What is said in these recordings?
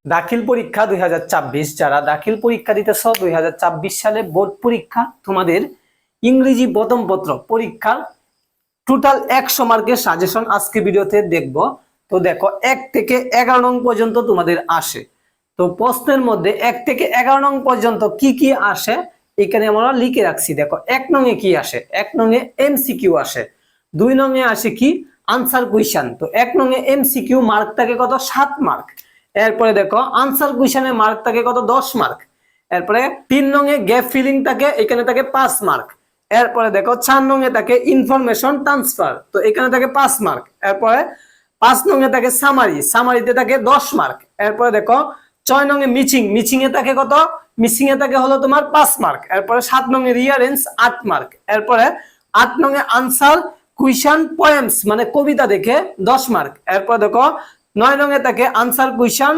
দাখিল পরীক্ষা 2024 যারা দাখিল পরীক্ষা দিতেছ 2024 সালে বোর্ড পরীক্ষা তোমাদের ইংরেজি প্রথম পত্র পরীক্ষার টোটাল 100 মার্কের সাজেশন আজকে ভিডিওতে দেখব। তো দেখো 1 থেকে 11 নং পর্যন্ত তোমাদের আসে। তো প্রশ্নের মধ্যে 1 থেকে 11 নং পর্যন্ত কি কি আসে এখানে আমরা লিখে রাখছি। দেখো 1 নং এ কি আসে, 1 নং এ এমসিকিউ আসে, 2 নং এ আসে কি আনসার কুইশন। তো 1 নং এ এমসিকিউ মার্ক থাকে কত 7 মার্ক। এরপরে দেখো আনসার কুইশনের মার্ক থাকে কত 10 মার্ক। এরপরে 3 নং এ গ্যাপ ফিলিং থাকে, এখানে থাকে 5 মার্ক। এরপরে দেখো 4 নং এ থাকে ইনফরমেশন ট্রান্সফার, তো এখানে থাকে 5 মার্ক। এরপরে 5 নং এ থাকে সামারি, সামারিতে থাকে 10 মার্ক। এরপরে দেখো 6 নং এ মিচিং এ থাকে কত, মিচিং এ থাকে হলো তোমার 5 মার্ক। এরপরে 7 নং এ রিয়ারেন্স 8 মার্ক। এরপরে 8 নং এ আনসার কুইশন পোয়েমস মানে কবিতা দেখে 10 মার্ক। এরপর দেখো 9 নং এ থাকে আনসার কুইশন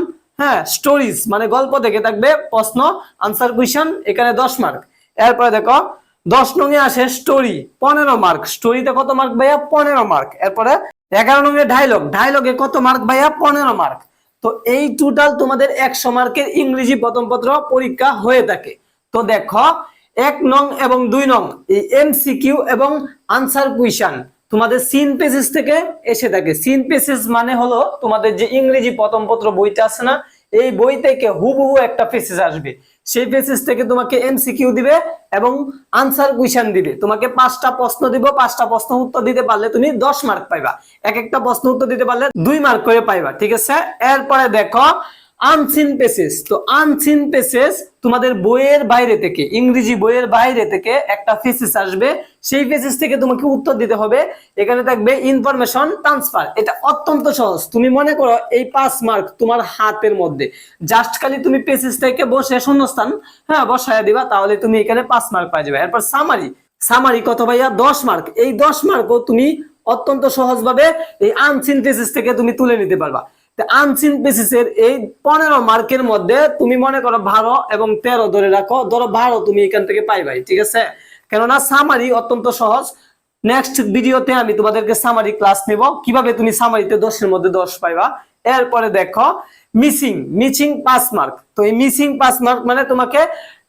স্টোরিজ মানে গল্প দেখে থাকবে প্রশ্ন আনসার কুইশন, এখানে 10 মার্ক। এরপরে দেখো 10 নং এ আসে স্টোরি 15 মার্ক, স্টোরিতে কত মার্ক ভাইয়া 15 মার্ক। এরপরে 11 নং এ ডায়লগে কত মার্ক ভাইয়া 15 মার্ক। তো এই টোটাল তোমাদের 100 মার্কের ইংরেজি প্রথম পত্র পরীক্ষা হয়ে থাকে। তো দেখো 1 নং এবং 2 নং এই এমসিকিউ এবং আনসার কুইশন তোমাদের সিন পেজেস থেকে এসে থাকে। সিন পেজেস মানে হলো তোমাদের যে ইংরেজি প্রথম পত্র বইটা আছে না, এই বই থেকে হুবহু একটা পেজেস আসবে। সেই পেজেস থেকে তোমাকে এমসিকিউ দিবে এবং আনসার কুইশন দিবে। তোমাকে 5টা প্রশ্ন দিব, 5টা প্রশ্ন উত্তর দিতে পারলে তুমি 10 মার্ক পাইবা। এক একটা প্রশ্ন উত্তর দিতে পারলে 2 মার্ক করে পাইবা, ঠিক আছে। এরপরে দেখো আনসিন পেজেস। তো আনসিন পেজেস তোমাদের বইয়ের বাইরে থেকে, ইংরেজি বইয়ের বাইরে থেকে একটা পেজেস আসবে, সেই পেজেস থেকে তোমাকে উত্তর দিতে হবে। এখানে থাকবে ইনফরমেশন ট্রান্সফার, এটা অত্যন্ত সহজ। তুমি মনে করো এই 5 মার্ক তোমার হাতের মধ্যে, জাস্ট খালি তুমি পেজেস থেকে বসে শূন্যস্থান বসায় দিবা, তাহলে তুমি এখানে 5 মার্ক পাই যাবে। এরপর সামারি কত ভাইয়া 10 মার্ক। এই 10 মার্কও তুমি অত্যন্ত সহজভাবে এই আনসিন পেজেস থেকে তুমি তুলে নিতে পারবা। আনসিন পেজেসের এই 15 মার্কের মধ্যে তুমি মনে করো 12 এবং 13 ধরে রাখো, ধরো 12 তুমি এখান থেকে পাইবাই, ঠিক আছে। কেননা সামারি অত্যন্ত সহজ। নেক্সট ভিডিওতে আমি তোমাদেরকে সামারি ক্লাস নেব, কিভাবে তুমি সামারিতে 10 এর মধ্যে 10 পাইবা। এরপরে দেখো মিচিং 5 মার্ক। তো এই মিচিং 5 মার্ক মানে তোমাকে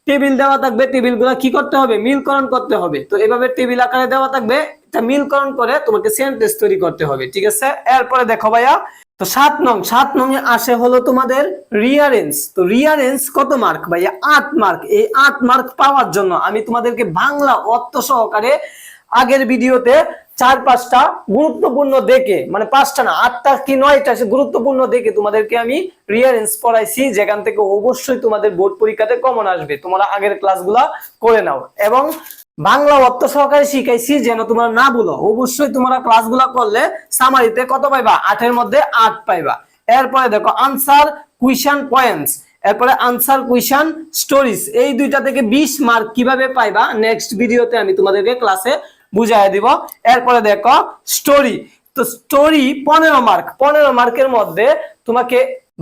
টেবিল দেওয়া থাকবে, টেবিলগুলো কি করতে হবে মিলকরণ করতে হবে। তো এভাবে টেবিল আকারে দেওয়া থাকবে, এটা মিলকরণ করে তোমাকে সেন্টেন্স তৈরি করতে হবে, ঠিক আছে। এরপরে দেখো ভাইয়া তো 7 নং এ আসে হলো তোমাদের রিয়ারেন্স। তো রিয়ারেন্স কত মার্ক ভাইয়া 8 মার্ক। এই 8 মার্ক পাওয়ার জন্য আমি তোমাদেরকে বাংলা অর্থ সহকারে আগের ভিডিওতে 4-5টা গুরুত্বপূর্ণ দেখে, মানে 5টা না 8টা কি 9টা গুরুত্বপূর্ণ দেখে তোমাদেরকে আমি রিয়ারেন্স পড়াইছি, যেখান থেকে অবশ্যই তোমাদের বোর্ড পরীক্ষাতে কমন আসবে। তোমরা আগের ক্লাসগুলা করে নাও এবং বাংলা অর্থ সহকারে শিখাইছি যেন তোমরা না ভুলো। অবশ্যই তোমরা ক্লাসগুলা করলে সামারিতে কত পাইবা 8 এর মধ্যে 8 পাইবা। এরপরে দেখো আনসার কুইশন পয়েন্টস, এরপরে আনসার কুইশন স্টোরিজ, এই দুইটা থেকে 20 মার্ক কিভাবে পাইবা নেক্সট ভিডিওতে আমি তোমাদেরকে ক্লাসে বুঝাই দিব। এরপরে দেখো স্টোরি। তো স্টোরি 15 মার্ক। 15 মার্কের মধ্যে তোমাকে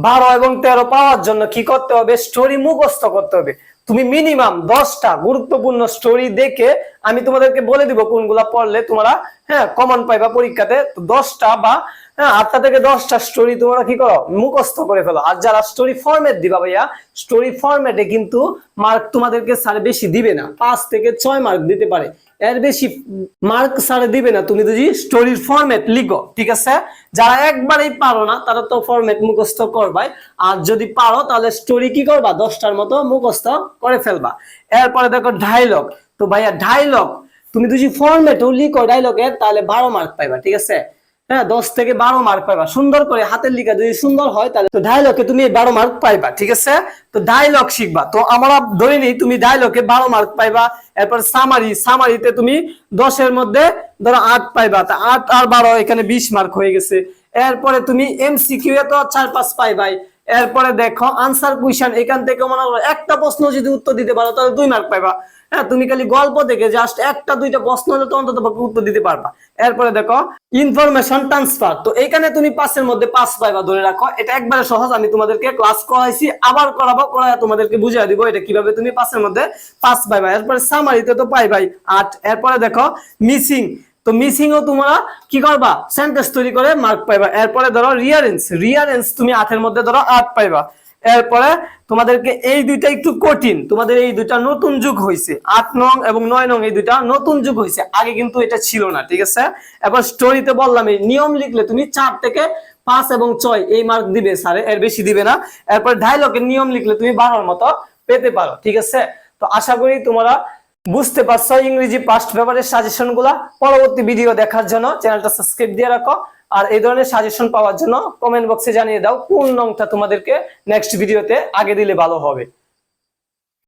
12 এবং 13 পাওয়ার জন্য কি করতে হবে স্টোরি মুখস্থ করতে হবে। তুমি মিনিমাম 10টা গুরুত্বপূর্ণ স্টোরি দেখে আমি তোমাদেরকে বলে দিব কোনগুলা পড়লে তোমরা কমন পাইবা পরীক্ষাতে। তো 10টা বা 8টা থেকে 10টা স্টোরি তোমরা কি করো মুখস্থ করে ফেলো। আর যারা স্টোরি ফরম্যাট দিবা ভাইয়া, স্টোরি ফরম্যাটে কিন্তু মার্ক তোমাদেরকে স্যার বেশি দিবে না, 5 থেকে 6 মার্ক দিতে পারে, এর বেশি মার্ক স্যার দিবে না তুমি যদি স্টোরির ফরম্যাট লিখো, ঠিক আছে। যারা একবারেই পারো না তারা তো ফরম্যাট মুখস্থ করবাই, আর যদি পারো তাহলে স্টোরি কি করবা 10টার মতো মুখস্থ করে ফেলবা। এরপরে দেখো ডায়লগ। তো ভাইয়া ডায়লগ তুমি যদি ফরম্যাটও লিখো ডায়লগের তাহলে 12 মার্ক পাইবা, ঠিক আছে। 10 থেকে 12 মার্ক পাইবা। সুন্দর করে হাতের লেখা যদি সুন্দর হয় তাহলে তো ডায়লগে তুমি 12 মার্ক পাইবা, ঠিক আছে। তো ডায়লগ শিখবা। তো আমরা ধরে নিই তুমি ডায়লগে 12 মার্ক পাইবা। এরপর সামারিতে তুমি 10 এর মধ্যে ধরো 8 পাইবা, তা 8 আর 12 এখানে 20 মার্ক হয়ে গেছে। এরপরে তুমি এমসিকিউ এ তো 4-5 পাইবাই। এরপরে দেখো আনসার কুইশন, এখান থেকে মনে করো একটা প্রশ্ন যদি উত্তর দিতে পারো তাহলে 2 মার্ক পাইবা। তুমি খালি গল্প থেকে জাস্ট 1-2টা প্রশ্ন হলে তো অন্তত উত্তর দিতে পারবা। এরপরে দেখো ইনফরমেশন ট্রান্সফার। তো এখানে তুমি 5 এর মধ্যে 5 পাইবা ধরে রাখো। এটা একবারে সহজ, আমি তোমাদেরকে ক্লাস করাইছি, আবার করাবো, করায় তোমাদেরকে বুঝিয়ে দিব এটা কিভাবে তুমি 5 এর মধ্যে 5 পাইবা। এরপরে সামারিতে তো পাইবাই 8। এরপরে দেখো মিসিং। তো মিসিং ও তোমরা কি করবা সেন্টেন্স তৈরি করে মার্ক পাইবা। এরপরে ধরো রিয়ারেন্স তুমি 8 এর মধ্যে ধরো 8 পাইবা। এরপরে তোমাদেরকে এই দুইটা একটু কঠিন, তোমাদের এই দুইটা নতুন যুগ হয়েছে, 8 নং এবং 9 নং এই দুইটা নতুন যুগ হয়েছে, আগে কিন্তু এটা ছিল না, ঠিক আছে। এবার স্টোরিতে বললাম এই নিয়ম লিখলে তুমি 4 থেকে 5 এবং 6 এই মার্ক দিবে স্যার, এর বেশি দিবে না। এরপর ডায়লগের নিয়ম লিখলে তুমি 12 মতো পেতে পারো, ঠিক আছে। তো আশা করি তোমরা বুঝতে পারছো ইংরেজি পাস্ট পেপারের সাজেশন গুলা। পরবর্তী ভিডিও দেখার জন্য চ্যানেলটা সাবস্ক্রাইব দিয়ে রাখো, আর এই ধরনের সাজেশন পাওয়ার জন্য কমেন্ট বক্সে জানিয়ে দাও কোন নংটা তোমাদেরকে নেক্সট ভিডিওতে আগে দিলে ভালো হবে।